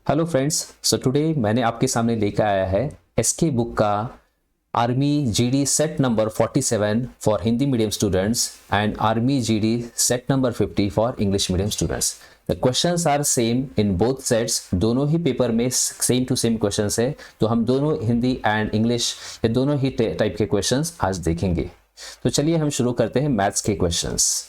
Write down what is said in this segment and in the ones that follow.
Hello friends, so today मैंने आपके सामने लेकर आया है एसके बुक का army GD set number 47 for Hindi medium students and army GD set number 50 for English medium students. The questions are same in both sets, दोनों ही paper में सेम टू सेम क्वेश्चंस है, तो हम दोनों हिंदी एंड इंग्लिश ये दोनों ही टाइप के क्वेश्चंस आज देखेंगे। तो चलिए हम शुरू करते हैं मैथ्स के क्वेश्चंस।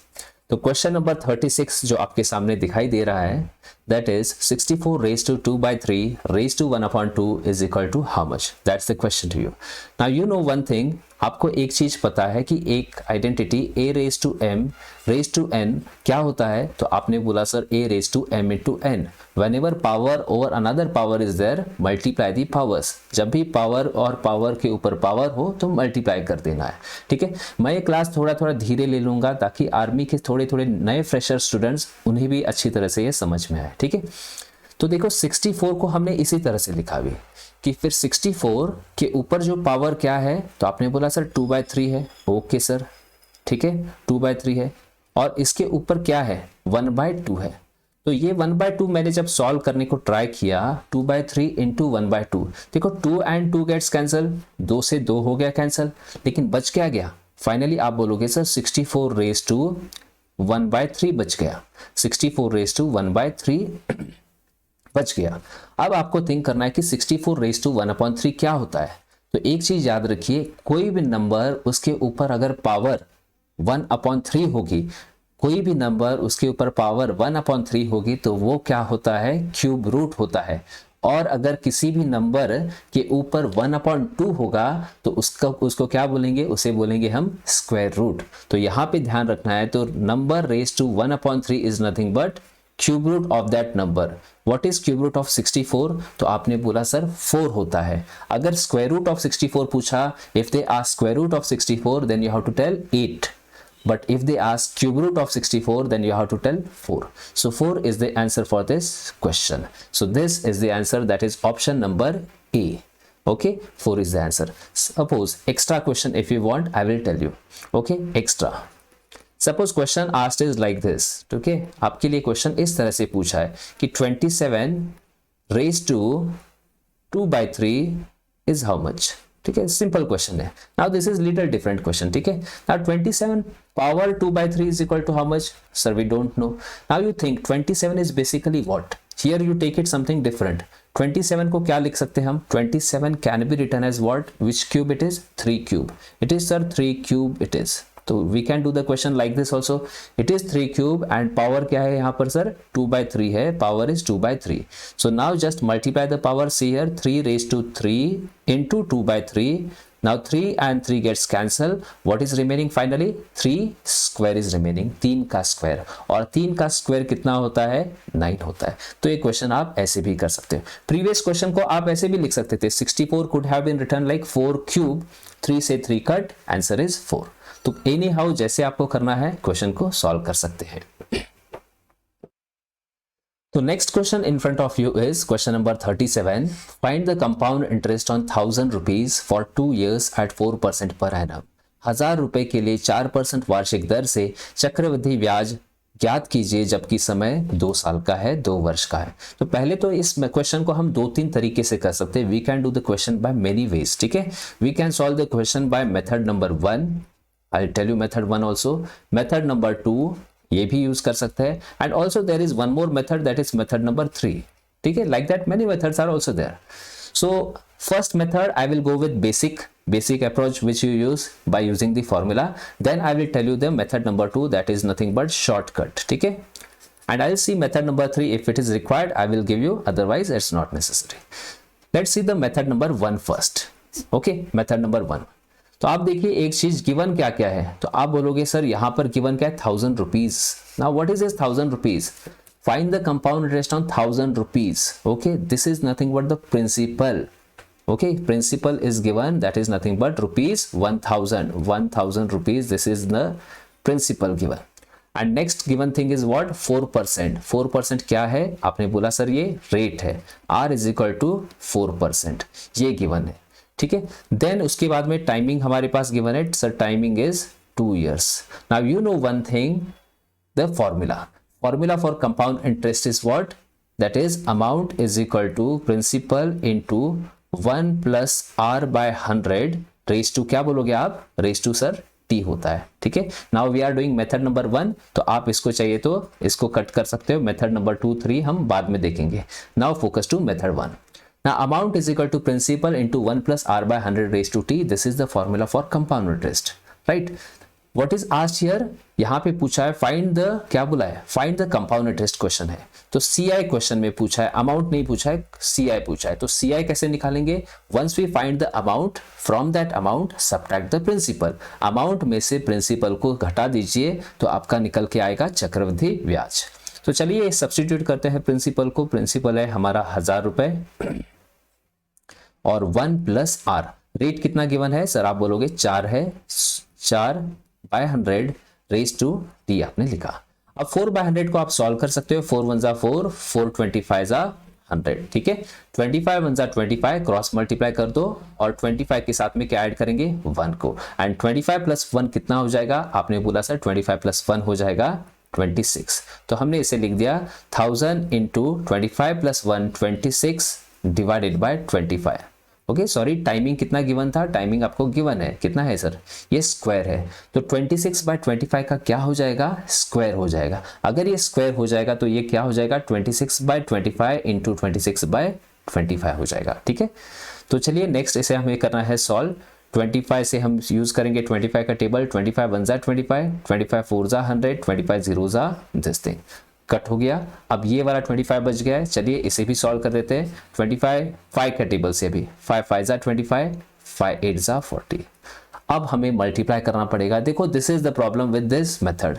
तो क्वेश्चन नंबर 36 जो आपके सामने दिखाई दे रहा है, that is 64 raised to 2/3 raised to 1/2 is equal to how much? That's the question to you. Now you know one thing, आपको एक चीज पता है कि एक identity a raised to m raised to n क्या होता है, तो आपने बोला sir a raised to m into n। whenever power over another power is there, multiply the powers। जब भी पावर और पावर के ऊपर पावर हो तो मल्टीप्लाई कर देना है, ठीक है। मैं ये क्लास थोड़ा थोड़ा धीरे ले लूंगा ताकि आर्मी के थोड़े थोड़े नए फ्रेशर स्टूडेंट्स उन्हें भी अच्छी तरह से ये समझ में आए, ठीक है। तो देखो 64 को हमने इसी तरह से लिखा भी कि फिर 64 के ऊपर जो पावर क्या है, तो आपने बोला सर 2/3 है। ओके सर, ठीक है, 2/3 है। और इसके ऊपर क्या है, 1/2 है। तो ये 1/2 मैंने जब सॉल्व करने को ट्राई किया, 2/3 इंटू 1/2, देखो 2 and 2 गेट्स कैंसिल, 2 से 2 हो गया कैंसिल, लेकिन बच क्या गया। फाइनली आप बोलोगे सर 64 raised to 1/3 बच गया, 64 raised to 1/3 बच गया। अब आपको थिंक करना है कि 64 raised to 1/3 क्या होता है। तो एक चीज याद रखिए, कोई भी नंबर उसके ऊपर अगर पावर 1/3 होगी, कोई भी नंबर उसके ऊपर पावर 1/3 होगी तो वो क्या होता है, क्यूब रूट होता है। और अगर किसी भी नंबर के ऊपर 1/2 होगा तो उसको क्या बोलेंगे, उसे बोलेंगे हम स्क्वायर रूट। तो यहाँ पे ध्यान रखना है, तो number raise to 1/3 is nothing but cube root of that number. What is cube root of 64? तो आपने बोला सर 4 होता है। अगर स्क्वायर रूट ऑफ 64 पूछा, if they ask square root of 64 then you have to tell 8, but if they ask cube root of 64 then you have to tell 4. So 4 is the answer for this question. So this is the answer, that is option number A. Okay, 4 is the answer. Suppose extra question if you want, I will tell you. Okay, extra. Suppose question asked is like this. Okay, आपके लिए question इस तरह से पूछा है कि 27 raised to 2/3 is how much? ठीक है, सिंपल क्वेश्चन है। Now this is little different question, ठीक है। Now 27 power 2/3 is equal to how much? Sir we don't know. Now you think 27 is basically what? Here you take it something different. 27 को क्या लिख सकते हैं हम? 27 can be written as what? Which cube it is? 3 cube. It is sir 3 cube it is. तो we can do the question like this also, it is 3 cube and power क्या है यहाँ पर सर? 2/3 है, power is 2/3। So now just multiply the power, see here 3 raised to 3 into 2/3। now 3 and 3 gets cancel, what is remaining finally? 3 square is remaining, 3 का square. और 3 का square कितना होता है? 9 होता है। तो ये क्वेश्चन आप ऐसे भी कर सकते हो। प्रीवियस क्वेश्चन को आप ऐसे भी लिख सकते थे, 64 could have been written like 4 cube, 3 से 3 कट, आंसर इज 4। तो एनी हाउ जैसे आपको करना है क्वेश्चन को सॉल्व कर सकते हैं। तो next question in front of you is question number 37। Find the compound interest on 1000 rupees for 2 years at 4% per annum. 1000 रुपए के लिए 4% वार्षिक दर से चक्रवृद्धि ब्याज ज्ञात कीजिए जबकि समय 2 साल का है, 2 वर्ष का है। तो पहले तो इस क्वेश्चन को हम 2-3 तरीके से कर सकते हैं। We can do the question by many ways, ठीक है। We can solve the question by method number 1, I will tell you method 1 also. Method number 2 ये भी यूज कर सकते हैं, and also there is one more method, that is method number 3, ठीक है। Like that many methods are also there. So first method I will go with basic approach which you use by using the formula, then I will tell you the method number 2, that is nothing but shortcut, ठीक है। and I'll see method number 3, if it is required I will give you, otherwise it's not necessary. Let's see the method number 1 first. okay, method number 1। तो आप देखिए एक चीज given क्या क्या है, तो आप बोलोगे सर यहाँ पर गिवन क्या है? 1000 रुपीज। Now what is this 1000 rupees? Find the compound interest on 1000 rupees. Okay, this is nothing but the principal. okay, principal is given, that is nothing but rupees 1000 rupees, this is the principal given। and next given thing is what? 4%। 4% क्या है? आपने बोला sir ये rate है, r is equal to 4%, ये given है, ठीक है। देन उसके बाद में टाइमिंग हमारे पास गिवन है, sir timing is 2 years। Now you know one thing, the formula for compound interest is what? That is amount is equal to principal into 1 plus R by 100 raise to क्या बोलोगे आप, raise to sir T होता है, ठीक है। Now we are doing method number 1, तो आप इसको चाहिए तो इसको कट कर सकते हो, मेथड नंबर 2 3 हम बाद में देखेंगे। Now focus to method 1। Now amount is equal to principal into 1 plus r by 100 raised to t. This is the formula for compound interest, right? What is asked here? यहाँ पे पूछा है find the, क्या बोला है, find the compound interest question है, तो CI question में पूछा है, अमाउंट नहीं पूछा है, CI पूछा है। तो CI कैसे निकालेंगे? Once we find the amount, from that amount subtract the principal. Amount में से प्रिंसिपल को घटा दीजिए तो आपका निकल के आएगा चक्रवृद्धि ब्याज। तो चलिए सब्स्टिट्यूट करते हैं प्रिंसिपल को। प्रिंसिपल है हमारा 1000 रुपए और 1 प्लस आर, रेट कितना गिवन है सर, आप बोलोगे 4 है, 4 बाय 100 रेज टू टी आपने लिखा। अब 4 बाय 100 को आप सॉल्व कर सकते हो, 4 1 जा 4, 4 25 जा 100, ठीक है। 25 1 जा 25, क्रॉस मल्टीप्लाई कर दो और 25 के साथ में क्या ऐड करेंगे, 1 को, एंड 25 प्लस 1 कितना हो जाएगा, आपने बोला सर 25 प्लस 1 हो जाएगा 26। तो हमने इसे लिख दिया 1000 into 25 plus 1 26 divided by 25। Okay sorry, timing कितना गिवन था, टाइमिंग आपको गिवन है, कितना है सर, ये स्क्वायर है, तो 26 बाय 25 का क्या हो जाएगा, स्क्वायर हो जाएगा। अगर ये स्क्वायर हो जाएगा तो ये क्या हो जाएगा, 26 बाय 25 इंटू 26 बाय 25 हो जाएगा, ठीक है। तो चलिए नेक्स्ट इसे हमें करना है सॉल्व। 25 से हम यूज करेंगे 25 का टेबल, 25 1 जा 25, 25 4 जा 100, 25 0 जा दिस थिंग, कट हो गया। अब ये वाला 25 बच गया है, चलिए इसे भी सॉल्व कर देते हैं। 25 5 का टेबल से भी 5 5 जा 25, 5 8 जा 40। अब हमें मल्टीप्लाई करना पड़ेगा। देखो this is the problem with this method,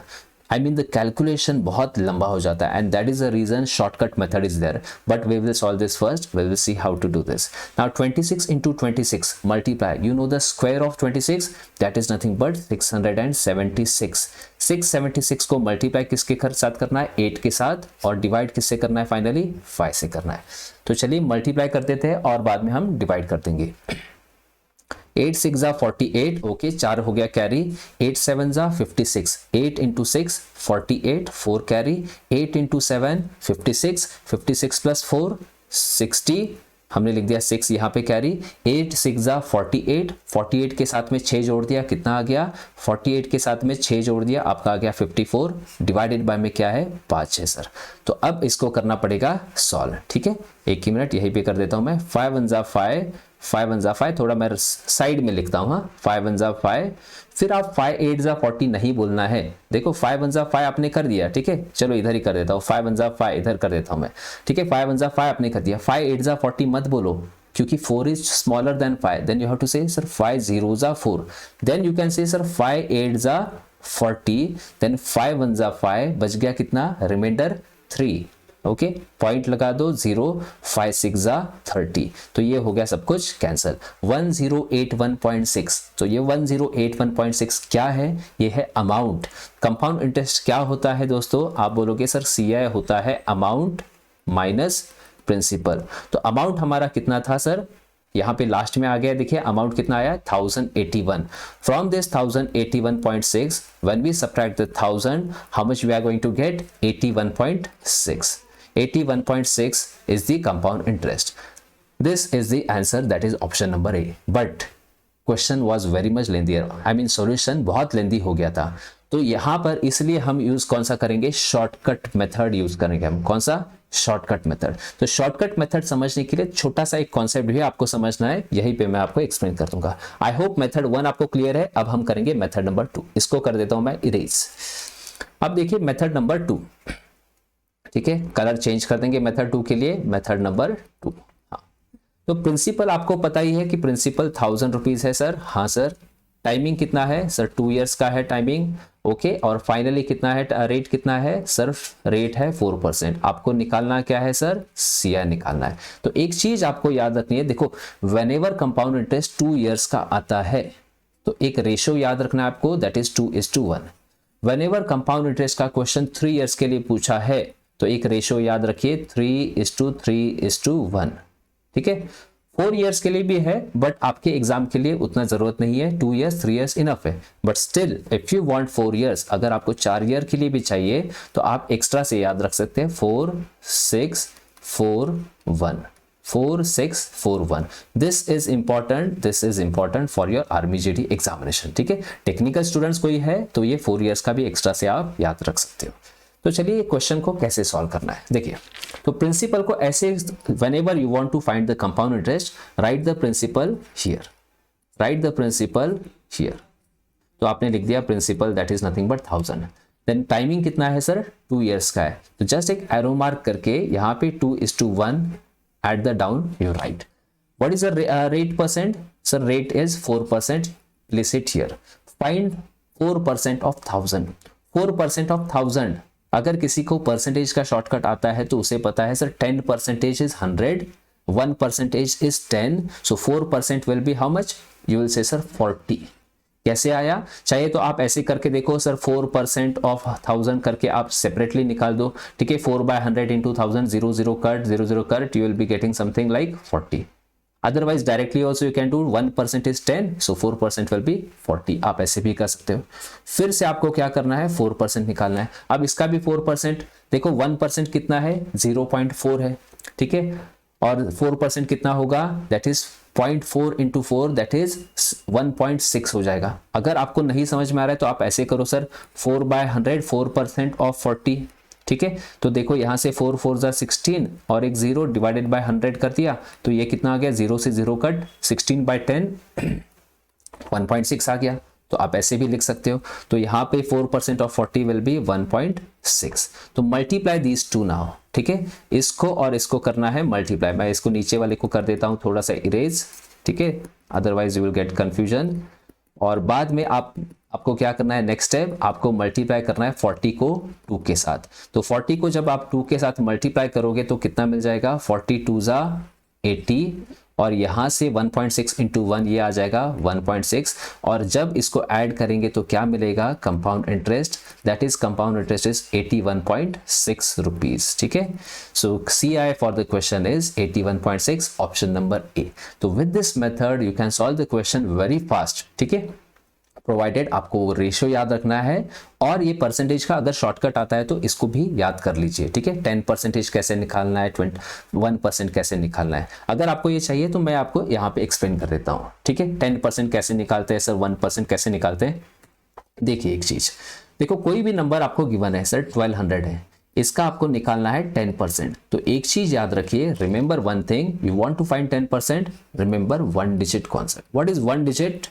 I mean the calculation बहुत लंबा हो जाता है, and that is the reason shortcut method is there, but we will solve this first, we will see how to do this. Now 26 into 26 multiply, you know the square of 26, that is nothing but 676। 676 को multiply किसके साथ करना है, 8 के साथ, और divide किससे करना है, फाइनली 5 से करना है। तो चलिए मल्टीप्लाई कर देते हैं और बाद में हम डिवाइड कर देंगे। 8 6 जा 48, ओके 4 हो गया कैरी, 8 7 जा 56, 8 इंटू 6 48, 4 कैरी, 8 इंटू 7 56, 56 प्लस 4 60, हमने लिख दिया 6 यहाँ पे कैरी, 8 6 जा 48, 48 के साथ में 6 जोड़ दिया, कितना आ गया, 48 के साथ में 6 जोड़ दिया, आपका आ गया 54, डिवाइडेड बाय में क्या है, 5 है सर। तो अब इसको करना पड़ेगा सॉल्व, ठीक है। एक ही मिनट यहीं पे कर देता हूं मैं। 5 1 जा 5, 5 1 जा 5, थोड़ा मैं साइड में लिखता हूँ, हाँ 5 1 जा 5, फिर आप 5 8 जा 40 नहीं बोलना है। देखो 5 1 जा 5 आपने कर दिया, ठीक है, चलो इधर ही कर देता हूँ, 5 1 जा 5 इधर कर देता हूँ मैं, ठीक है। 5 1 जा 5 आपने कर दिया, 5 8 जा 40 मत बोलो, क्योंकि 4 is smaller than 5, then you have to say sir 5 0 जा 4, then you can say sir 5 8 जा 40, देन 5 1 जा 5, बच गया कितना, रिमाइंडर 3, ओके पॉइंट लगा दो 0, 5 6 जा 30, तो ये हो गया सब कुछ कैंसिल। 1081.6, तो ये 1081.6 क्या है, ये है अमाउंट। कंपाउंड इंटरेस्ट क्या होता है दोस्तों, आप बोलोगे सर CI होता है अमाउंट माइनस प्रिंसिपल। तो अमाउंट हमारा कितना था सर, यहाँ पे लास्ट में आ गया, देखिए अमाउंट कितना आया 1081। From this 1081.6 when we subtract the 1000, how much we are going to get, 81.6। 81.6 is the compound interest. This is the answer, that is option number A. But question was very much lengthier. I mean solution बहुत लेंदी हो गया था। तो यहाँ पर इसलिए हम use कौन सा करेंगे, शॉर्टकट मेथड यूज करेंगे हम। कौन सा, शॉर्टकट मेथड। तो शॉर्टकट मेथड समझने के लिए छोटा सा एक कॉन्सेप्ट भी आपको समझना है, यहीं पे मैं आपको एक्सप्लेन कर दूंगा। आई होप मेथड 1 आपको क्लियर है। अब हम करेंगे मेथड नंबर 2, इसको कर देता हूं मैं इरेज। अब देखिए मेथड नंबर 2, ठीक है, कलर चेंज कर देंगे मेथड 2 के लिए, मेथड नंबर 2। हाँ, तो प्रिंसिपल आपको पता ही है कि प्रिंसिपल 1000 रुपीज है सर। हाँ सर। टाइमिंग कितना है सर, 2 इयर्स का है टाइमिंग, ओके। और फाइनली कितना है, रेट कितना है सर, रेट है 4%। आपको निकालना क्या है सर, CI निकालना है। तो एक चीज आपको याद रखनी है, देखो व्हेनेवर कंपाउंड इंटरेस्ट 2 इयर्स का आता है तो एक रेशियो याद रखना है आपको, that is 2:1। Whenever compound interest का क्वेश्चन 3 इयर्स के लिए पूछा है तो एक रेशियो याद रखिए 3:3:1, ठीक है। 4 इयर्स के लिए भी है, बट आपके एग्जाम के लिए उतना जरूरत नहीं है, 2 इयर्स 3 इयर्स इनफ है। But still if you want 4 years, अगर आपको 4 ईयर के लिए भी चाहिए तो आप एक्स्ट्रा से याद रख सकते हैं 4 6 4641. 4641. This is important for your army GD examination, ठीक है। टेक्निकल स्टूडेंट्स कोई है तो ये 4 इयर्स का भी एक्स्ट्रा से आप याद रख सकते हो। तो चलिए क्वेश्चन को कैसे सॉल्व करना है, देखिए। तो प्रिंसिपल को ऐसे, whenever you want to find the compound interest, write the principal here. Write the principal here. तो आपने लिख दिया principal, that is nothing but 1000। Then timing कितना है सर, 2 इयर्स का है। तो जस्ट एक एरो मार्क करके यहाँ पे 2:1 at the down you right. What is the rate percent, sir rate is 4%, place it here. Find 4% of 1000। 4% of 1000, अगर किसी को परसेंटेज का शॉर्टकट आता है तो उसे पता है sir 10% is 100, 1% is 10, so 4% will be how much, you will say sir 40। कैसे आया, चाहिए तो आप ऐसे करके देखो सर, 4% ऑफ 1000 करके आप सेपरेटली निकाल दो, ठीक है। 4/100 into 1000, 0 0 cut, you will be getting something like 40. Otherwise directly also you can do 1% is 10, so 4% will be 40. आप ऐसे भी कर सकते हो। फिर से आपको क्या करना है, 4% निकालना है। अब इसका भी 4%, देखो 1% कितना है, 0.4 है, ठीक है। और 4% कितना होगा, that is 0.4 into 4, that is 1.6 हो जाएगा। अगर आपको नहीं समझ में आ रहा है तो आप ऐसे करो सर, 4/100, 4% ऑफ 40, ठीक है। तो देखो यहाँ से 4 4 16 और एक 0 डिवाइडेड बाय 100 कर दिया, तो ये कितना आ गया, 0 से 0 कट, 16/10 1.6 आ गया। तो आप ऐसे भी लिख सकते हो। तो यहाँ पे 4% ऑफ 40 विल बी 1.6। तो मल्टीप्लाई दीज टू नाउ, ठीक है। इसको और इसको करना है मल्टीप्लाई। मैं इसको नीचे वाले को कर देता हूँ थोड़ा सा इरेज, ठीक है, otherwise you will get confusion. और बाद में आपको क्या करना है, नेक्स्ट स्टेप आपको मल्टीप्लाई करना है 40 को 2 के साथ। तो 40 को जब आप 2 के साथ मल्टीप्लाई करोगे तो कितना मिल जाएगा, 40 2 ज़ा 80, और यहाँ से 1.6 into 1 ये आ जाएगा 1.6, और जब इसको ऐड करेंगे तो क्या मिलेगा, compound interest, that is compound interest is 81.6 rupees, ठीक है। So CI for the question is 81.6, option number A. तो with this method you can solve the question very fast, ठीक है, प्रोवाइडेड आपको रेशियो याद रखना है। और ये परसेंटेज का अगर शॉर्टकट आता है तो इसको भी याद कर लीजिए, ठीक है। 10% कैसे निकालना है, 1% कैसे निकालना है। अगर आपको ये चाहिए तो मैं आपको यहाँ पे एक्सप्लेन कर देता हूँ, ठीक है। 10% कैसे निकालते हैं सर, 1% कैसे निकालते हैं। देखिए एक चीज, देखो कोई भी नंबर आपको गिवन है सर 1200 है, इसका आपको निकालना है 10%। तो एक चीज याद रखिए, remember one thing, you want to find 10%, remember 1 digit concept. What is 1 digit,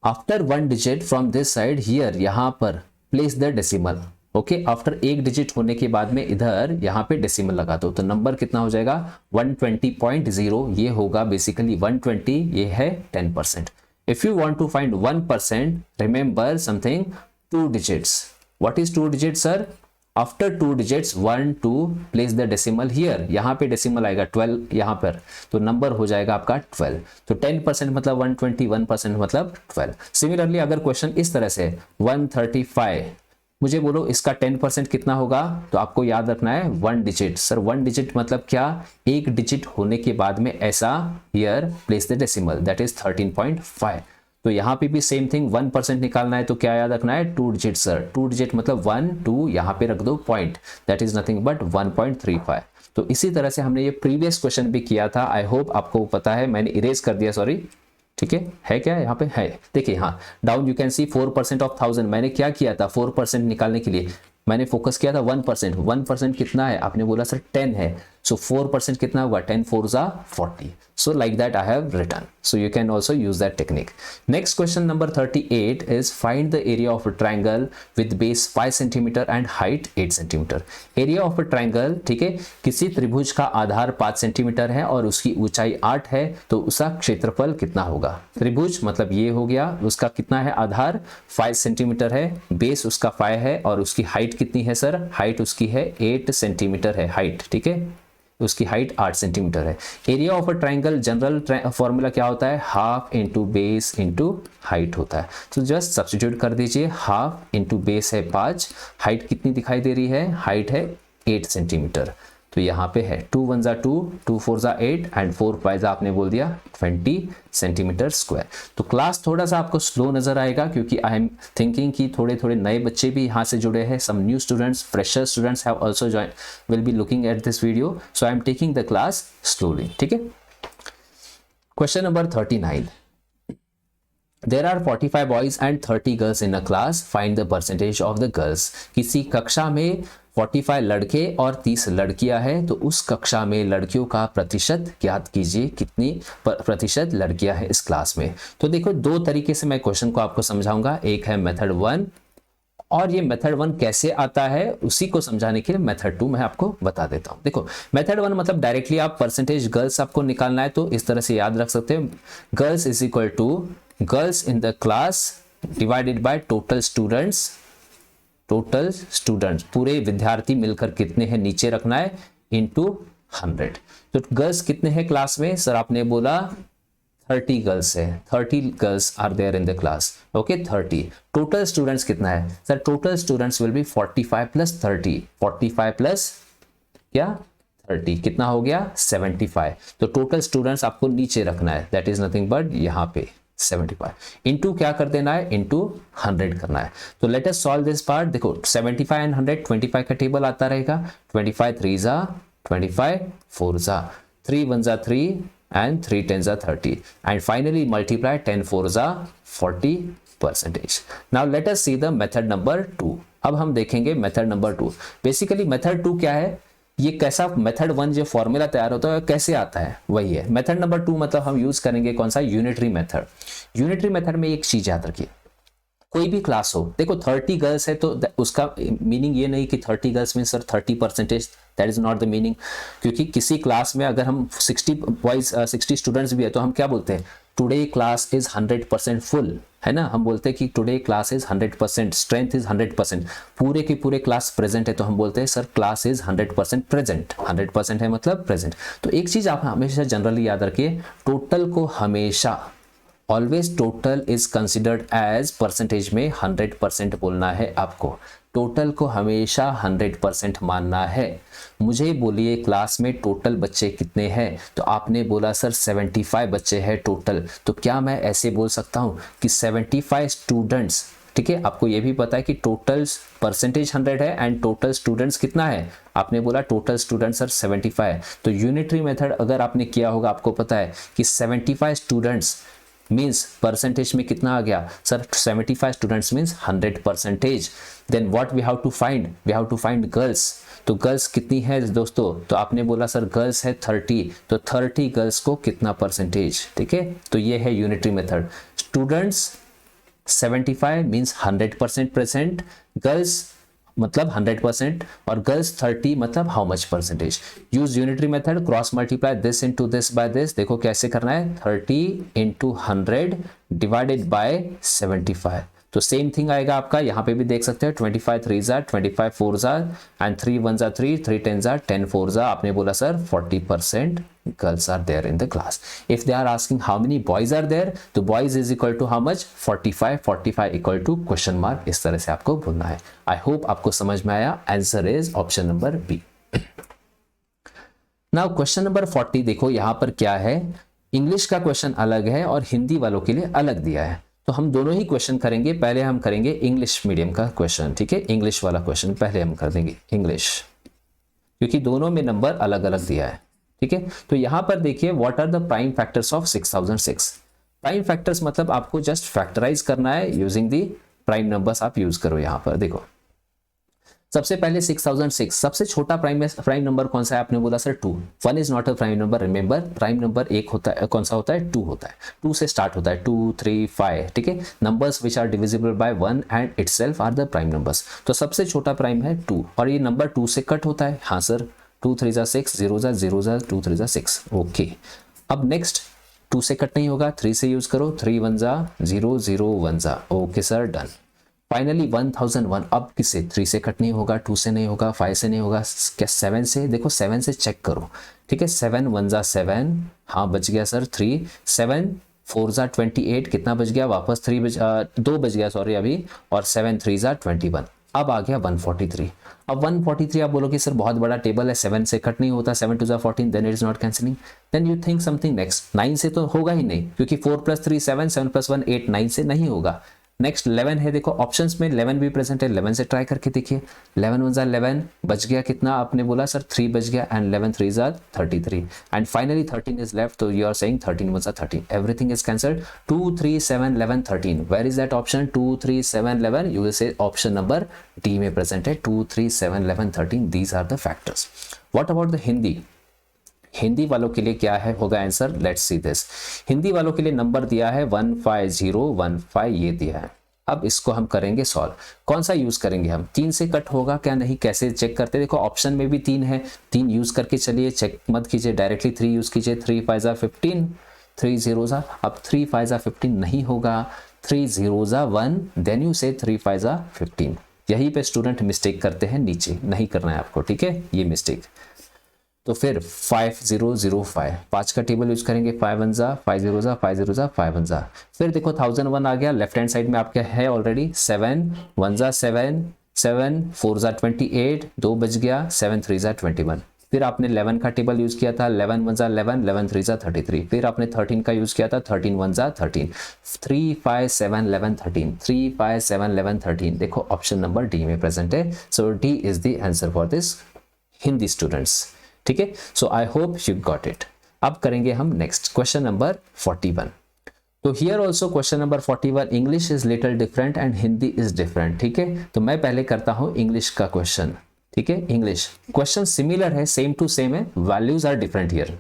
after 1 digit from this side here, यहाँ पर प्लेस द डेसिमल, ओके। आफ्टर 1 डिजिट होने के बाद में इधर यहाँ पे डेसिमल लगा दो, तो नंबर कितना हो जाएगा 120.0, ये होगा बेसिकली 120, ये है 10%। If you want to find 1%, remember something, 2 digits. What is 2 digit sir, after 2 digits 1 2 place the decimal here, यहाँ पे डेसिमल आएगा 12 यहाँ पर, तो नंबर हो जाएगा आपका 12। तो 10% मतलब 120, 1% मतलब 12। सिमिलरली अगर क्वेश्चन इस तरह से 135, मुझे बोलो इसका 10% कितना होगा, तो आपको याद रखना है 1 डिजिट। सर 1 डिजिट मतलब क्या, 1 डिजिट होने के बाद में ऐसा here place the decimal, that is 13.5। तो यहाँ पे भी सेम थिंग, 1% निकालना है तो क्या याद रखना है, 2 डिजिट सर। 2 डिजिट मतलब 1 2, यहाँ पे रख दो point, that is nothing but 1.35। तो इसी तरह से हमने ये प्रीवियस क्वेश्चन भी किया था, आई होप आपको पता है, मैंने इरेज कर दिया, सॉरी, ठीक है क्या यहाँ पे है, देखिए हाँ, down you can see 4% of 1000। मैंने क्या किया था, 4% निकालने के लिए मैंने फोकस किया था 1%। 1% कितना है, आपने बोला सर 10 है, सो 4% कितना होगा, 10 4 ज़ा 40। So like that I have written. So you can also use that technique. Next question number 38 is find the area of a triangle with base 5 cm and height 8 cm. Area of a triangle, ठीक है, किसी त्रिभुज का आधार 5 centimetre है और उसकी ऊंचाई 8 है, तो उसका क्षेत्रफल कितना होगा। त्रिभुज मतलब ये हो गया, उसका कितना है आधार 5 सेंटीमीटर है, बेस उसका 5 है, और उसकी हाइट कितनी है सर, हाइट उसकी है 8 सेंटीमीटर है हाइट, ठीक है, उसकी हाइट 8 सेंटीमीटर है। Area of a triangle general formula क्या होता है, half into base into height होता है। तो जस्ट सब्स्टिट्यूट कर दीजिए, हाफ इंटू बेस है 5, हाइट कितनी दिखाई दे रही है, हाइट है 8 सेंटीमीटर। तो यहाँ पे है 2 1 जा 2, 2 4 जा 8 एंड 4 5 जा आपने बोल दिया 20 सेंटीमीटर स्क्वायर। तो क्लास थोड़ा सा आपको स्लो नजर आएगा क्योंकि आई एम थिंकिंग कि थोड़े थोड़े नए बच्चे भी यहाँ से जुड़े हैं। Some new students, fresher students have also join will be looking at this video, so I am taking the class slowly. ठीक है, question number 39, There are 45 boys and 30 girls in a class. Find the percentage of the girls. किसी कक्षा में 45 लड़के और 30 लड़कियां हैं, तो उस कक्षा में लड़कियों का प्रतिशत ज्ञात कीजिए, कितनी प्रतिशत लड़कियां हैं इस क्लास में। तो देखो, दो तरीके से मैं क्वेश्चन को आपको समझाऊंगा। एक है मेथड 1, और ये मेथड 1 कैसे आता है उसी को समझाने के लिए मेथड 2 मैं आपको बता देता हूं। देखो, मेथड 1 मतलब डायरेक्टली आप परसेंटेज गर्ल्स आपको निकालना है, तो इस तरह से याद रख सकते हो, girls is equal to girls in the class divided by total students. Total students पूरे विद्यार्थी मिलकर कितने हैं नीचे रखना है, इनटू 100। तो गर्ल्स कितने हैं क्लास में, सर आपने बोला 30 गर्ल्स है, 30 girls are there in the class. Okay, 30। Total students कितना है, sir total students will be 45 plus 30, 45 plus क्या 30, कितना हो गया 75। तो टोटल स्टूडेंट्स आपको नीचे रखना है, दैट इज नथिंग बट यहाँ पे 75 इंटू क्या कर देना है, इंटू 100 करना है। तो let us solve this part. देखो 75 एंड 100, 25 का टेबल आता रहेगा, 25 3 जा 25, 4 जा 3 1 जा 3 and 3 10s are 30, and finally multiply 10 4s are 40 percentage. Now let us see the method number 2. अब हम देखेंगे मेथड नंबर 2। बेसिकली मेथड 2 क्या है, ये कैसा मेथड 1 जो फॉर्मूला तैयार होता है कैसे आता है वही है। मेथड नंबर 2 मतलब हम यूज करेंगे कौन सा, यूनिटरी मेथड। यूनिटरी मेथड में एक चीज याद रखिए, कोई भी क्लास हो, देखो 30 गर्ल्स है तो उसका मीनिंग ये नहीं कि 30 गर्ल्स में sir 30%, that is not the meaning. क्योंकि किसी क्लास में अगर हम 60 बॉयज 60 स्टूडेंट्स भी है तो हम क्या बोलते हैं, टुडे क्लास इज 100% फुल, है ना। हम बोलते हैं कि today class is 100%, strength is 100%, पूरे के पूरे क्लास प्रेजेंट है तो हम बोलते हैं सर क्लास इज 100% प्रेजेंट। 100% है मतलब प्रेजेंट। तो एक चीज आप हमेशा जनरली याद रखिए, टोटल को हमेशा always total is considered as percentage में 100% बोलना है आपको। टोटल को हमेशा 100% मानना है। मुझे बोलिए क्लास में टोटल बच्चे कितने हैं, तो आपने बोला सर 75 बच्चे हैं टोटल, तो क्या मैं ऐसे बोल सकता हूं कि 75 स्टूडेंट्स, ठीक है। आपको ये भी पता है कि टोटल परसेंटेज 100 है एंड टोटल स्टूडेंट्स कितना है, आपने बोला टोटल स्टूडेंट्स सर 75। तो यूनिटरी मेथड अगर आपने किया होगा आपको पता है कि 75 स्टूडेंट्स मीन्स परसेंटेज में कितना आ गया sir, 75 students means 100%। Then what we have to find, we have to find girls. तो गर्ल्स कितनी है दोस्तों, तो आपने बोला सर गर्ल्स है 30, तो 30 गर्ल्स को कितना परसेंटेज, ठीक है। तो ये है unitary method. Students 75 means 100% present, girls मतलब 100% और गर्ल्स 30 मतलब how much percentage. Use unitary method, cross multiply this into this by this. देखो कैसे करना है, 30 इंटू 100 डिवाइडेड बाय 75। तो सेम थिंग आएगा आपका, यहाँ पे भी देख सकते हैं 25 3 jar 25 4 jar and 3 1 jar 3 3 10 jar 10 4 jar. आपने बोला sir 40% girls are there in the class. If they are asking how many boys are there, तो boys is equal to how much 45, 45 equal to question mark। इस तरह से आपको बोलना है। I hope आपको समझ में आया। Answer is option number B. Now question number 40 देखो यहाँ पर क्या है, इंग्लिश का क्वेश्चन अलग है और हिंदी वालों के लिए अलग दिया है। तो हम दोनों ही क्वेश्चन करेंगे, पहले हम करेंगे इंग्लिश मीडियम का क्वेश्चन, ठीक है। इंग्लिश वाला क्वेश्चन पहले हम कर देंगे इंग्लिश, क्योंकि दोनों में नंबर अलग अलग दिया है, ठीक है। तो यहां पर देखिए what are the prime factors of 6006। Prime factors मतलब आपको जस्ट फैक्टराइज करना है यूजिंग दी प्राइम नंबर्स। आप यूज करो यहां पर देखो, सबसे पहले 6006 सबसे छोटा प्राइम नंबर कौन सा है, आपने बोला sir 2। 1 is not a prime number, remember prime number एक होता है, कौन सा होता है 2 होता है। 2 से स्टार्ट होता है 2 3 5, ठीक है। Numbers which are divisible by 1 and itself are the prime numbers. तो सबसे छोटा प्राइम है 2 और ये नंबर 2 से कट होता है, हाँ सर 2 3 जा 6, 0 जा 0 जा 2 3 जा 6। ओके, अब नेक्स्ट 2 से कट नहीं होगा, 3 से यूज करो, 3 1 जा 0 0 1 जा। Okay sir done. फाइनली 1001, अब किससे 3 से कट नहीं होगा, 2 से नहीं होगा, 5 से नहीं होगा, क्या 7 से, देखो 7 से चेक करो, ठीक है। 7 1 जा 7, हाँ बच गया सर 3, 7 4 जा 28, कितना बच गया वापस 2 बच गया सॉरी अभी, और 7 3 जा 21। अब आ गया 143। अब 143 आप बोलोगे सर बहुत बड़ा टेबल है, 7 से कट नहीं होता, 7 2 14, then it is not cancelling. Then you think something next, 9 से तो होगा ही नहीं, क्योंकि 4 + 3 7, 7 + 1 8, 9 से नहीं होगा। नेक्स्ट 11 है, देखो ऑप्शंस में 11 भी प्रेजेंट है, 11 से ट्राई करके देखिए। 11 1 11 बच गया कितना, आपने बोला सर 3 बच गया, and 11 3 33, and finally 13 is left, तो you are saying 13 1 13, everything is cancelled. 2 3 7 11 13, where is that option? 2 3 7 11, you will say option number D में प्रेजेंट है, 2 3 7 11 13, these are the factors. What about the Hindi? Hindi वालों के लिए क्या है होगा answer? Let's see this. Hindi वालों के लिए नंबर दिया है 15015, ये दिया है। अब इसको हम करेंगे सॉल्व। कौन सा यूज करेंगे हम? 3 से कट होगा क्या नहीं, कैसे चेक करते? देखो ऑप्शन में भी 3 है, 3 यूज करके चलिए, चेक मत कीजिए, डायरेक्टली 3 यूज कीजिए। 3 5 15, 3 0, अब 3 5 15 नहीं होगा, 3 0 1, देन यू से 3 5 15। यहीं पे स्टूडेंट मिस्टेक करते हैं, नीचे नहीं करना है आपको, ठीक है, ये मिस्टेक। तो फिर 5005, 5 का टेबल यूज करेंगे, 5 1 5 0 5 0 5 1। फिर देखो 1001 आ गया, लेफ्ट हैंड साइड में आपका है ऑलरेडी, 7 1 7 7 4 28, 2 बच गया, 7 3 21। फिर आपने 11 का टेबल यूज किया था, 11 1 11, 11 3 33। फिर आपने 13 का यूज किया था, 13 1 13, 3 5 7 11 13, 3 5 7 11 13। देखो ऑप्शन नंबर डी में प्रेजेंट है, so D is the answer for this Hindi students, ठीक है। So I hope you got it. अब करेंगे हम नेक्स्ट क्वेश्चन नंबर 41। तो here also question number 41, English is little different and Hindi is different, ठीक है। तो मैं पहले करता हूं इंग्लिश का क्वेश्चन, ठीक है। इंग्लिश क्वेश्चन सिमिलर है, सेम टू सेम है, values are different here.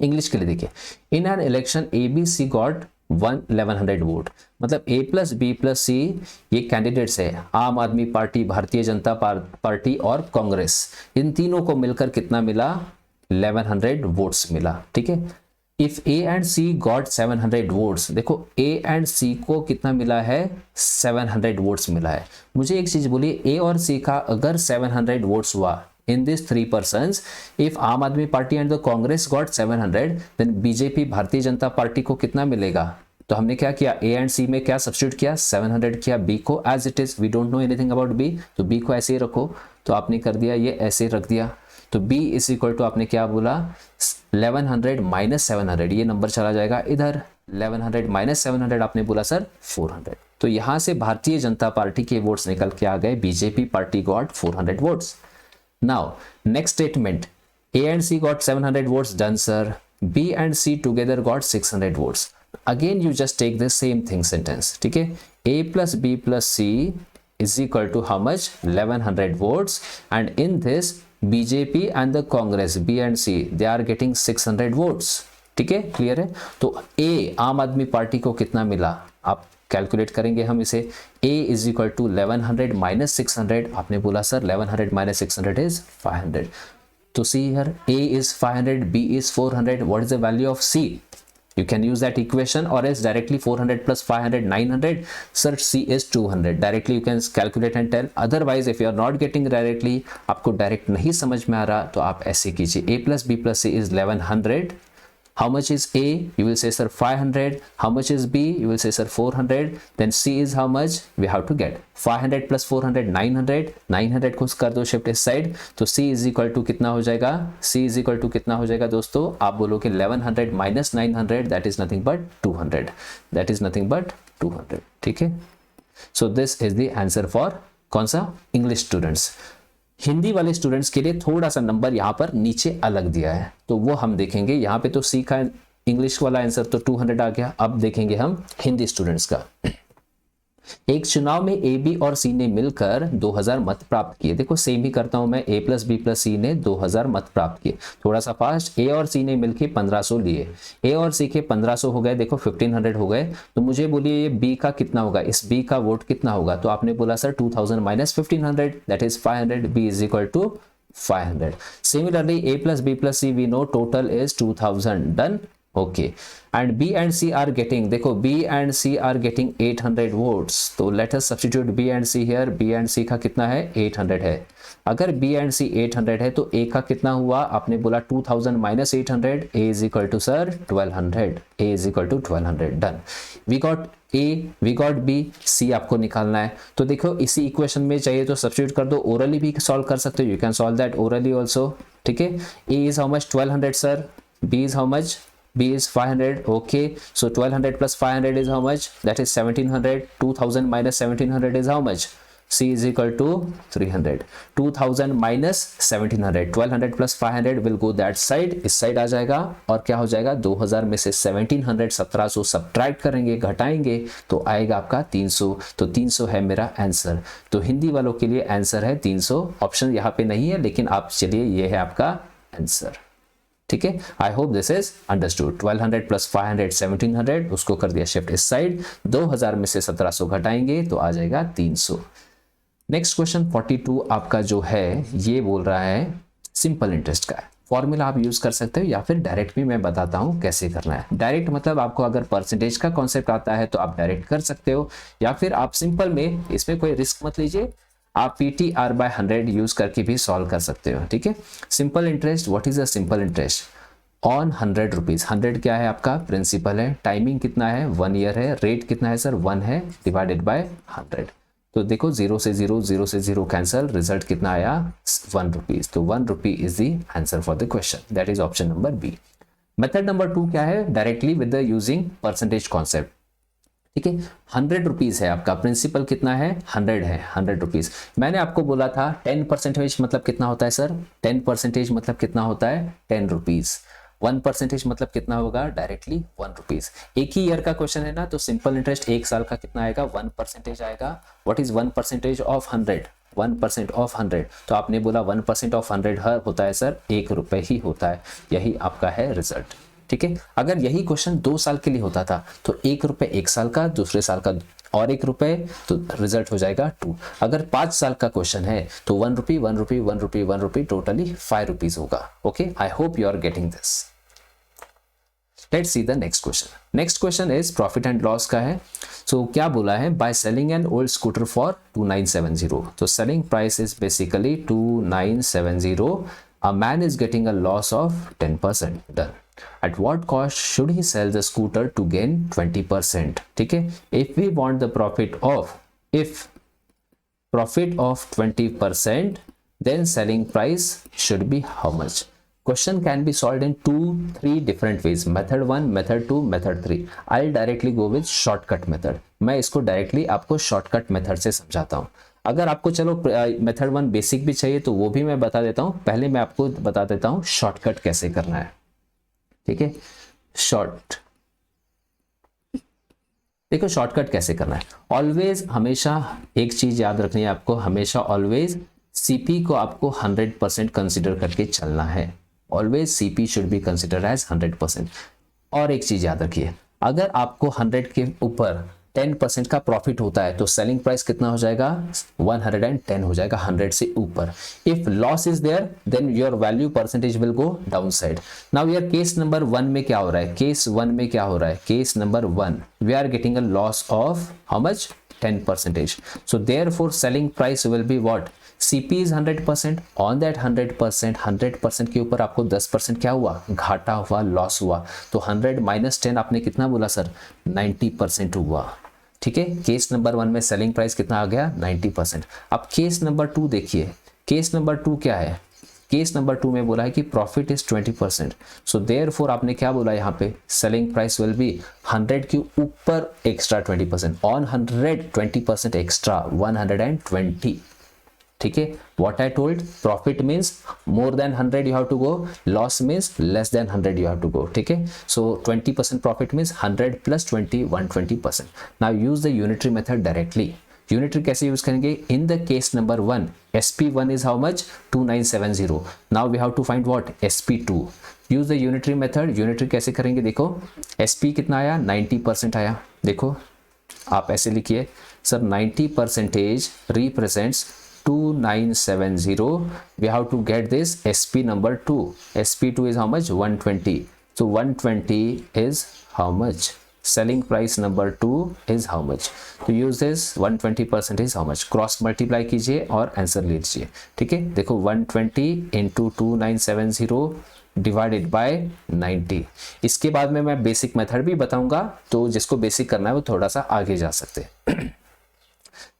English के लिए देखिए, in an election ABC got 1100 vote, मतलब A + B + C ये कैंडिडेट्स है, आम आदमी पार्टी, भारतीय जनता पार्टी और कांग्रेस, इन तीनों को मिलकर कितना मिला? 1100 वोट्स मिला, ठीक है। If A and C got 700 votes, देखो A and C को कितना मिला है? 700 वोट्स मिला है। मुझे एक चीज बोलिए, A और C का अगर 700 वोट्स हुआ in these 3 persons, if आम आदमी party and the Congress got 700, then BJP Bharatiya Janata party को कितना मिलेगा? तो हमने क्या किया, A एंड C में क्या सब्स्टिट्यूट किया? 700 किया, B को as it is, we don't know anything about B, तो B को ऐसे ही रखो। तो आपने कर दिया, ये ऐसे रख दिया, तो B = आपने क्या बोला? 1100 - 700, ये नंबर चला जाएगा इधर, 1100 - 700 आपने बोला सर 400। तो यहां से भारतीय जनता पार्टी के वोट्स निकल के आ गए, BJP party got 400 votes. Now, next statement, A and C got 700 votes, done sir. B and C together got 600 votes. Again, you just take the same thing sentence, ठीक है? A + B + C is equal to how much? 1100 votes, and in this BJP and the Congress, B and C, they are getting 600 votes. ठीक है, clear है? तो A आम आदमी party को कितना मिला? आप कैलकुलेट करेंगे हम इसे, A = 1100 - 600, आपने बोला सर 1100 - 600 is 500। तो see here, A is 500, B is 400, what is the value of C? You can use that equation, or else directly 400 + 500 900, sir C is 200, directly you can calculate and tell। otherwise if you are not getting directly, आपको direct नहीं समझ में आ रहा, तो आप ऐसे कीजिए, A + B + C is 1100, how much is A? You will say sir 500. How much is B? You will say sir 400. Then C is how much? We have to get 500 + 400 900, 900 को कर दो शिफ्ट इस साइड, तो C = कितना हो जाएगा? C = कितना हो जाएगा दोस्तों? आप बोलोगे 1100 - 900, that is nothing but 200, that is nothing but 200, ठीक है। So this is the answer for कौन सा? English students. हिंदी वाले स्टूडेंट्स के लिए थोड़ा सा नंबर यहाँ पर नीचे अलग दिया है, तो वो हम देखेंगे। यहाँ पे तो सी का इंग्लिश वाला आंसर तो 200 आ गया, अब देखेंगे हम हिंदी स्टूडेंट्स का। एक चुनाव में ए बी और सी ने मिलकर 2000 मत प्राप्त किए। देखो सेम ही करता हूं मैं, A + B + C ने 2000 मत प्राप्त किए, थोड़ा सा फास्ट। ए और सी ने मिलकर 1500 लिए, ए और सी के 1500 हो गए, देखो 1500 हो गए। तो मुझे बोलिए ये बी का कितना होगा, इस बी का वोट कितना होगा? तो आपने बोला sir 2000 - 1500, that is 500, B = 500। Similarly A + B + C, we know total is 2000, done, okay. And B and C are getting, देखो B and C are getting 800 votes, तो let us substitute B and C here। B and C का कितना है? 800 है। अगर B and C 800 है तो A का कितना हुआ, आपने बोला 2000 minus 800, A is equal to sir 1200, A is equal to 1200। Done, we got A, we got B, C आपको निकालना है। तो देखो इसी इक्वेशन में चाहिए तो सब्स्टिट्यूट कर दो, ओरली भी सॉल्व कर सकते हो, you can solve that orally also. ठीक है, A is how much 1200 sir, B is how much, B is 500, okay, so 1200 plus 500 is how much, that is 1700, 2000 minus 1700 is how much, C is equal to 300, 2000 minus 1700, 1200 plus 500 will go that side, इस side आ जाएगा, और क्या हो जाएगा 2000 में से 1700 1700 subtract करेंगे, घटाएंगे तो आएगा आपका 300, तो 300 है मेरा आंसर। तो हिंदी वालों के लिए आंसर है 300, ऑप्शन यहाँ पे नहीं है, लेकिन आप चलिए ये है आपका आंसर। ठीक है, I hope this is understood. 1200 plus 500 1700, उसको कर दिया शिफ्ट इस साइड, 2000 में से 1700 घटाएंगे तो आ जाएगा 300। नेक्स्ट क्वेश्चन 42 आपका जो है ये बोल रहा है सिंपल इंटरेस्ट का है। फॉर्मूला आप यूज कर सकते हो या फिर डायरेक्ट भी मैं बताता हूं कैसे करना है। डायरेक्ट मतलब आपको अगर परसेंटेज का कॉन्सेप्ट आता है तो आप डायरेक्ट कर सकते हो, या फिर आप सिंपल में, इसमें कोई रिस्क मत लीजिए, आप PTR by 100 यूज करके भी सॉल्व कर सकते हो। ठीक है, simple interest, what is a simple interest on 100 rupees. 100 क्या है आपका प्रिंसिपल है, टाइमिंग कितना है 1 ईयर है, रेट कितना है सर 1 है, डिवाइडेड बाय 100। तो देखो 0 से 0 कैंसल, रिजल्ट कितना आया 1 रुपीज, तो 1 rupee is the answer for the question, that is option number B. Method number 2 क्या है, directly with the using percentage concept. ठीक है, 100 रुपीज है आपका, प्रिंसिपल कितना है 100 है, 100 रुपीज। मैंने आपको बोला था 10% मतलब कितना होता है सर, 10% मतलब कितना होता है 10 रुपीज, 1% मतलब कितना होगा डायरेक्टली 1 रुपीज। एक ही ईयर का क्वेश्चन है ना, तो सिंपल इंटरेस्ट एक साल का कितना आएगा 1% आएगा। व्हाट इज 1% ऑफ 100, 1% ऑफ 100, तो आपने बोला 1% ऑफ 100 होता है सर 1 रुपए ही होता है, यही आपका है रिजल्ट। ठीक है, अगर यही क्वेश्चन 2 साल के लिए होता था तो 1 रुपए 1 साल का, दूसरे साल का और 1 रुपए, तो रिजल्ट हो जाएगा 2। अगर 5 साल का क्वेश्चन है तो 1 rupee 1 rupee 1 rupee 1 rupee, totally 5 rupees होगा। Okay, I hope you are getting this. Let's see the next question. Next question is profit and loss का है। सो क्या बोला है, by selling an old scooter for 2970, तो selling price is basically 2970, a man is getting a loss of 10%. Done. At what cost should he sell the scooter to gain 20%? ठीक है, if we want the profit of 20%, then selling price should be how much? Question can be solved in 2-3 different ways. Method 1, method 2, method 3. I'll directly go with shortcut method. मैं इसको directly आपको shortcut method से समझाता हूँ। अगर आपको चलो method 1 basic भी चाहिए तो वो भी मैं बता देता हूँ, पहले मैं आपको बता देता हूँ शॉर्टकट कैसे करना है। ठीक है, देखो शॉर्टकट कैसे करना है। ऑलवेज हमेशा एक चीज याद रखनी है आपको, हमेशा ऑलवेज CP को आपको 100% कंसिडर करके चलना है। Always CP should be consider as 100%। और एक चीज याद रखिए, अगर आपको 100 के ऊपर 10% का प्रॉफिट होता है तो सेलिंग प्राइस कितना हो जाएगा 110 हो जाएगा 100 से ऊपर। If loss is there then your value percentage will go down side. Now यार केस नंबर 1 में क्या हो रहा है, केस 1 में क्या हो रहा है, case number 1 we are getting a loss of how much 10%, so therefore selling price will be what, CP is 100%, on that 100% के ऊपर आपको 10% क्या हुआ, घाटा हुआ, लॉस हुआ, तो 100 माइनस 10 आपने कितना बोला सर 90% हुआ। ठीक है, केस नंबर 1 में सेलिंग प्राइस कितना आ गया 90%। अब केस नंबर 2 देखिए, केस नंबर 2 क्या है, केस नंबर 2 में बोला है कि प्रॉफिट इज 20%, सो देयरफॉर आपने क्या बोला यहाँ पे, सेलिंग प्राइस विल बी 100 के ऊपर एक्स्ट्रा 20%, ऑन 100 20% एक्स्ट्रा 120। ठीक है, what I told, profit means more than 100 you have to go, loss means less than 100 you have to go. ठीक है, so 20% profit means 100 plus 20 120%। Now use the unitary method directly. Unitary कैसे use करेंगे, in the case number 1 SP1 is how much 2970, now we have to find what SP2। Use the unitary method. Unitary कैसे करेंगे, देखो SP कितना आया 90% आया, देखो आप ऐसे लिखिए sir 90% represents 2970, we have to get this SP number 2, SP2 is how much 120, so 120 is how much selling price number 2 is how much? तो use this 120% is how much? Cross multiply कीजिए और आंसर लीजिए, ठीक है। देखो 120 into 2970 divided by 90। इसके बाद में मैं बेसिक मेथड भी बताऊंगा, तो जिसको बेसिक करना है वो थोड़ा सा आगे जा सकते हैं।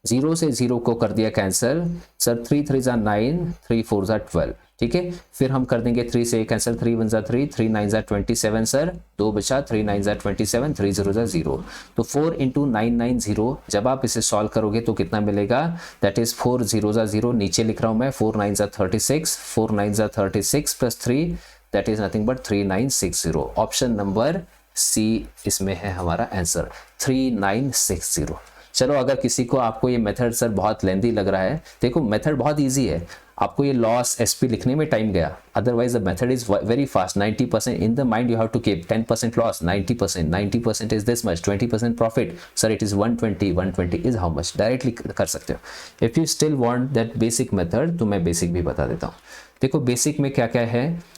0 से 0 को कर दिया कैंसिल सर, 3 3 जा 9, 3 4 जा 12, ठीक है। फिर हम कर देंगे 3 से कैंसिल, 3 1 जा 3, 3 9 जा 27 सर, 2 बचा, 3 9 जा 27, 3 0 जा 0। तो 4 इंटू 990, जब आप इसे सॉल्व करोगे तो कितना मिलेगा? दैट इज 4 0 जा 0, नीचे लिख रहा हूं मैं, 4 9 जा 36, 4 9 जा 36 plus 3 that is nothing but 3960। Option number C इसमें है हमारा आंसर, 3960। चलो, अगर किसी को आपको ये मेथड सर बहुत लेंदी लग रहा है, देखो मेथड बहुत इजी है, आपको ये लॉस एसपी लिखने में टाइम गया, otherwise the method is very fast. 90% in the mind you have to keep 10% loss, 90% is this much, 20% profit sir, it is 120 is how much, directly कर सकते हो। If you still want that basic method, तो मैं basic भी बता देता हूँ। देखो बेसिक में क्या क्या है,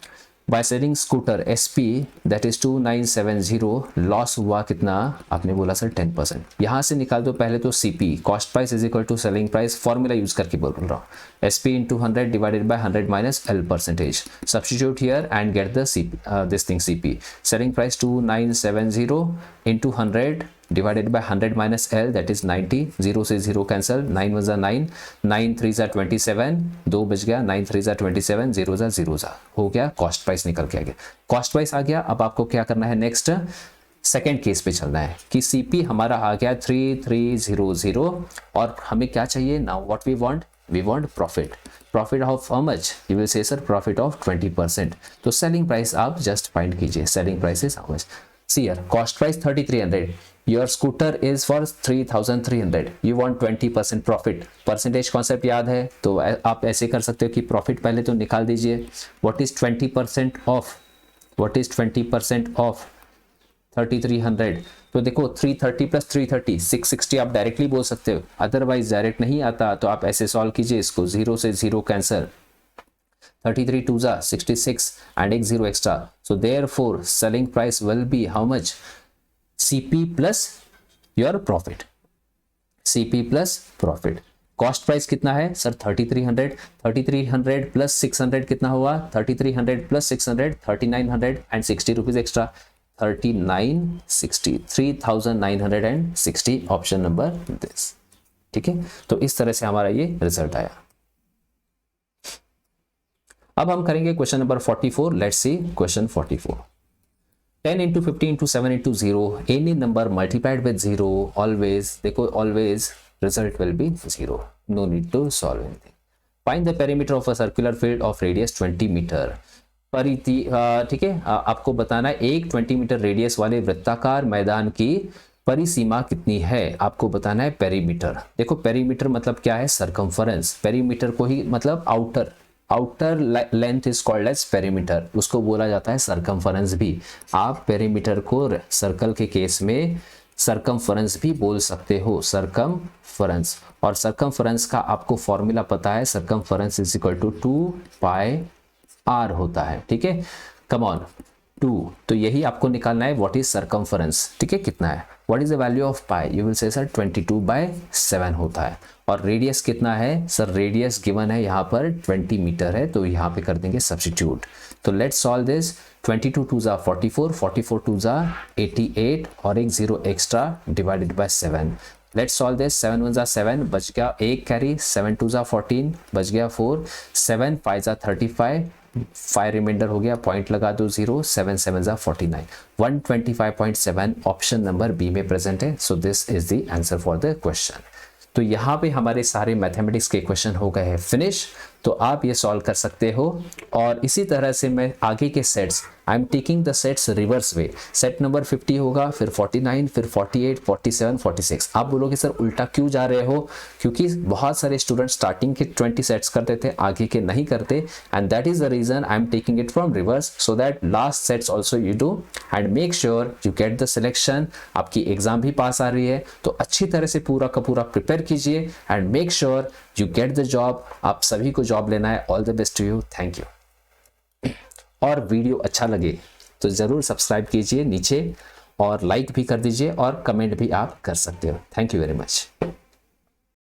by selling scooter SP that is 2970, loss हुआ कितना? आपने बोला सर 10%। यहाँ से निकाल दो पहले तो CP, cost price is equal to selling price, formula use करके बोल रहा हूँ, SP into 100 divided by 100 minus L percentage. Substitute here and get the this thing CP। Selling price 2970 into 100 divided by 100 minus L that is 90, 0 से 0 cancel, 9 1 जा 9, 9 3 जा 27, 2 बच गया, 9 3 जा 27, 0 जा 0 जा, हो गया, कॉस्ट प्राइस निकल के आ गया। कॉस्ट प्राइस आ गया, अब आपको क्या करना है, नेक्स्ट सेकेंड केस पे चलना है कि CP हमारा आ गया 3300 और हमें क्या चाहिए now, what we want profit of how much? You will say sir profit of 20%। तो सेलिंग प्राइस आप जस्ट फाइंड कीजिए, selling price is how much? See here, cost price 3300, your scooter is for 3300, you want 20% profit. Percentage concept याद है तो आप ऐसे कर सकते हो कि प्रॉफिट पहले तो निकाल दीजिए, व्हाट इज 20% ऑफ 3300? तो देखो 330 प्लस 330 660 आप डायरेक्टली बोल सकते हो, अदरवाइज डायरेक्ट नहीं आता तो आप ऐसे सॉल्व कीजिए इसको, 0 से 0 कैंसिल, 33 2 जा 66 and एक 0 extra, so therefore selling price will be how much? CP plus your profit, CP plus profit। Cost price कितना है सर? 3300 प्लस 600 कितना हुआ? 3300 plus 600 3960 rupees extra, 3960 option number this, ठीक है। तो इस तरह से हमारा ये रिजल्ट आया। अब हम करेंगे question number 44। Let's see question 44। 10 into 50 into 7 into 0, any number multiplied with 0, always, देखो always result will be 0, no need to solve anything। Find the perimeter of a circular field of radius 20 metre. ठीक है, आपको बताना है एक 20 metre radius वाले वृत्ताकार मैदान की परिसीमा कितनी है, आपको बताना है पेरीमीटर। देखो पेरीमीटर मतलब क्या है? सरकमफरेंस। पेरीमीटर को ही मतलब outer length is called as perimeter, उसको बोला जाता है सरकमफरेंस भी। आप पेरीमीटर को सर्कल के केस में सरकमफरेंस भी बोल सकते हो, सरकमफरेंस। और सरकमफरेंस का आपको फॉर्मूला पता है, circumference is equal to 2πr होता है, ठीक है। कम ऑन 2, तो यही आपको निकालना है व्हाट इज सरकमफरेंस, ठीक है, कितना है। What is the value of pi? You will say sir 22/7 होता है। और रेडियस कितना है सर? रेडियस गिवन है यहाँ पर 20 मीटर है, तो यहाँ पे कर देंगे सब्स्टिट्यूट। तो लेट्स सॉल्व दिस। 22 2 जा 44, 44 2 जा 88 और एक 0 extra divided by 7। Let's solve this. 7 1 जा 7, बच गया एक कैरी, 7 2 जा 14, बच गया 4, 7 5 जा 35, 5 रिमाइंडर हो गया, पॉइंट लगा दो 0, 7 7 जा 49, 125.7 ऑप्शन नंबर बी में प्रेजेंट है। So this is the answer for the question. तो यहाँ पे हमारे सारे मैथमेटिक्स के क्वेश्चन हो गए हैं फिनिश, तो आप ये सॉल्व कर सकते हो। और इसी तरह से मैं आगे के sets, I am taking the sets reverse way. Set number 50 होगा, फिर 49, फिर 48, 47, 46। आप बोलोगे सर उल्टा क्यों जा रहे हो? क्योंकि बहुत सारे स्टूडेंट स्टार्टिंग के 20 सेट्स करते थे, आगे के नहीं करते, and that is the reason I am taking it from reverse, so that last sets also you do and make sure you get the selection. आपकी एग्जाम भी पास आ रही है, तो अच्छी तरह से पूरा का पूरा प्रिपेयर कीजिए and make sure you get the job. आप सभी को जॉब लेना है। All the best to you, thank you. और वीडियो अच्छा लगे तो जरूर सब्सक्राइब कीजिए नीचे, और लाइक भी कर दीजिए और कमेंट भी आप कर सकते हो। Thank you very much.